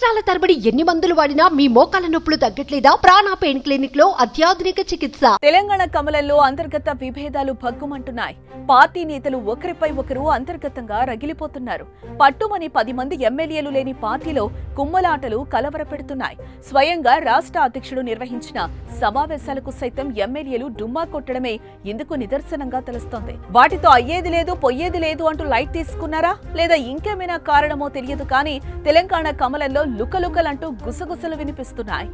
సంవత్సరాల తరబడి ఎన్ని మందులు వాడినా మీ మోకాల నొప్పులు తగ్గట్లేదా? ప్రాణ పెయిన్ క్లినిక్ లో అత్యాధునిక చికిత్స. తెలంగాణ కమలంలో అంతర్గత విభేదాలు భగ్గుమంటున్నాయి. పార్టీ నేతలు ఒకరిపై ఒకరు అంతర్గతంగా రగిలిపోతున్నారు. పట్టుమని 10 మంది ఎమ్మెల్యేలు లేని పార్టీలో కుమ్మలాటలు కలవరపెడుతున్నాయి. స్వయంగా రాష్ట్ర అధ్యక్షుడు నిర్వహించిన సమావేశాలకు సైతం ఎమ్మెల్యేలు డుమ్మా కొట్టడమే ఇందుకు నిదర్శనంగా తెలుస్తోంది. వాటితో అయ్యేది లేదు పొయ్యేది లేదు అంటూ లైట్ తీసుకున్నారా లేదా ఇంకేమైనా కారణమో తెలియదు కానీ తెలంగాణ కమలంలో లుకలుకలంటూ గుసగుసలు వినిపిస్తున్నాయి.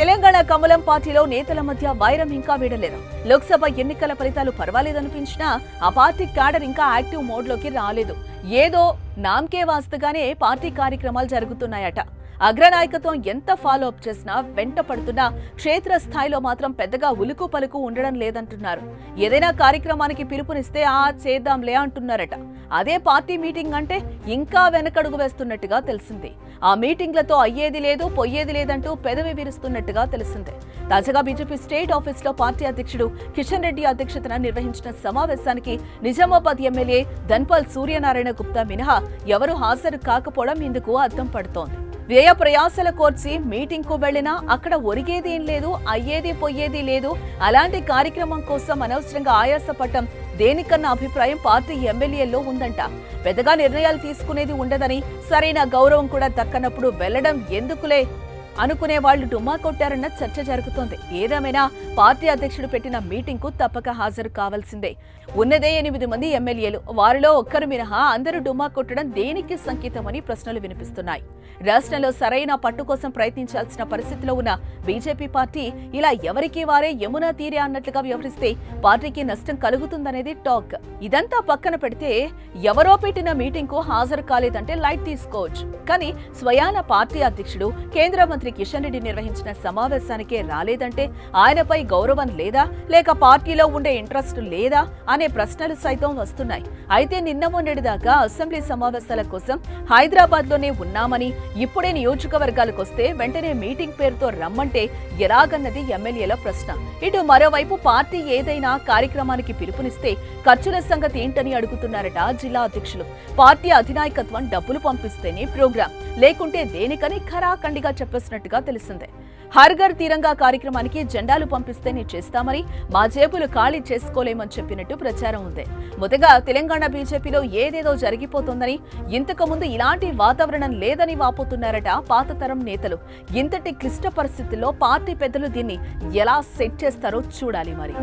తెలంగాణ కమలం పార్టీలో నేతల మధ్య వైరం ఇంకా వీడలేదు. లోక్సభ ఎన్నికల ఫలితాలు పర్వాలేదనిపించినా ఆ పార్టీ క్యాడర్ ఇంకా యాక్టివ్ మోడ్లోకి రాలేదు. ఏదో నామకే వాస్తగానే పార్టీ కార్యక్రమాలు జరుగుతున్నాయట. అగ్రనాయకత్వం ఎంత ఫాలో అప్ చేసినా వెంట పడుతున్నా క్షేత్రస్థాయిలో మాత్రం పెద్దగా ఉలుకు పలుకు ఉండడం లేదంటున్నారు. ఏదైనా కార్యక్రమానికి పిలుపునిస్తే చేద్దాంలే అంటున్నారట. అదే పార్టీ మీటింగ్ అంటే ఇంకా వెనకడుగు వేస్తున్నట్టుగా తెలిసింది. ఆ మీటింగ్లతో అయ్యేది లేదు పొయ్యేది లేదంటూ పెదవి విరుస్తున్నట్టుగా తెలిసింది. తాజాగా బీజేపీ స్టేట్ ఆఫీస్ లో పార్టీ అధ్యక్షుడు కిషన్ రెడ్డి అధ్యక్షతన నిర్వహించిన సమావేశానికి నిజామాబాద్ ఎమ్మెల్యే ధన్పాల్ సూర్యనారాయణ గుప్తా మినహా ఎవరూ హాజరు కాకపోవడం ఇందుకు అర్థం పడుతోంది. వ్యయ ప్రయాసల కోర్చి మీటింగ్ కు వెళ్లినా అక్కడ ఒరిగేది ఏం లేదు, అయ్యేది పొయ్యేది లేదు. అలాంటి కార్యక్రమం కోసం అనవసరంగా ఆయాసపడటం దేనికన్నా అభిప్రాయం పార్టీ ఎమ్మెల్యేల్లో ఉందంట. పెద్దగా నిర్ణయాలు తీసుకునేది ఉండదని, సరైన గౌరవం కూడా దక్కనప్పుడు వెళ్లడం ఎందుకులే అనుకునే వాళ్లు డుమ్మా కొట్టారన్న చర్చ జరుగుతోంది. ఏదేమైనా పార్టీ అధ్యక్షుడు పెట్టిన మీటింగ్ కు తప్పక హాజరు కావాల్సిందే. ఉన్నదే 8 మంది ఎమ్మెల్యేలు, వారిలో ఒక్కరు మినహా అందరూ డుమ్మా కొట్టడం దేనికి సంకేతమని ప్రశ్నలు వినిపిస్తున్నాయి. రాష్ట్రంలో సరైన పట్టు కోసం ప్రయత్నించాల్సిన పరిస్థితిలో ఉన్న బీజేపీ పార్టీ ఇలా ఎవరికి వారే యమునా తీరే అన్నట్లుగా వ్యవహరిస్తే పార్టీకి నష్టం కలుగుతుందనేది టాక్. ఇదంతా పక్కన పెడితే ఎవరో పెట్టిన మీటింగ్ కు హాజరు కాలేదంటే లైట్ తీసుకోవచ్చు. కానీ స్వయాన పార్టీ అధ్యక్షుడు కేంద్ర మంత్రి కిషన్ రెడ్డి నిర్వహించిన సమావేశానికే రాలేదంటే ఆయనపై గౌరవం లేదా లేక పార్టీలో ఉండే ఇంట్రెస్ట్ లేదా అనే ప్రశ్నలు సైతం వస్తున్నాయి. అయితే నిన్న మొన్నటిదాకా అసెంబ్లీ సమావేశాల కోసం హైదరాబాద్ లోనే ఉన్నామని, ఇప్పుడే నియోజకవర్గాలకు వస్తే వెంటనే మీటింగ్ పేరుతో రమ్మంటే ఎలాగన్నది ఎమ్మెల్యేల ప్రశ్న. ఇటు మరోవైపు పార్టీ ఏదైనా కార్యక్రమానికి పిలుపునిస్తే ఖర్చుల సంగతి ఏంటని అడుగుతున్నారట జిల్లా అధ్యక్షులు. పార్టీ అధినాయకత్వం డబ్బులు పంపిస్తేనే ప్రోగ్రాం, లేకుంటే దేనికని ఖరాఖండిగా చెప్పేసినట్టుగా తెలిసిందే. హర్ఘర్ తిరంగా కార్యక్రమానికి జెండాలు పంపిస్తేనే చేస్తామని, మా జేబులు ఖాళీ చేసుకోలేమని చెప్పినట్టు ప్రచారం ఉంది. మొదటగా తెలంగాణ బీజేపీలో ఏదేదో జరిగిపోతుందని, ఇంతకు ముందు ఇలాంటి వాతావరణం లేదని వాపోతున్నారట పాత తరం నేతలు. ఇంతటి క్లిష్ట పరిస్థితుల్లో పార్టీ పెద్దలు దీన్ని ఎలా సెట్ చేస్తారో చూడాలి మరి.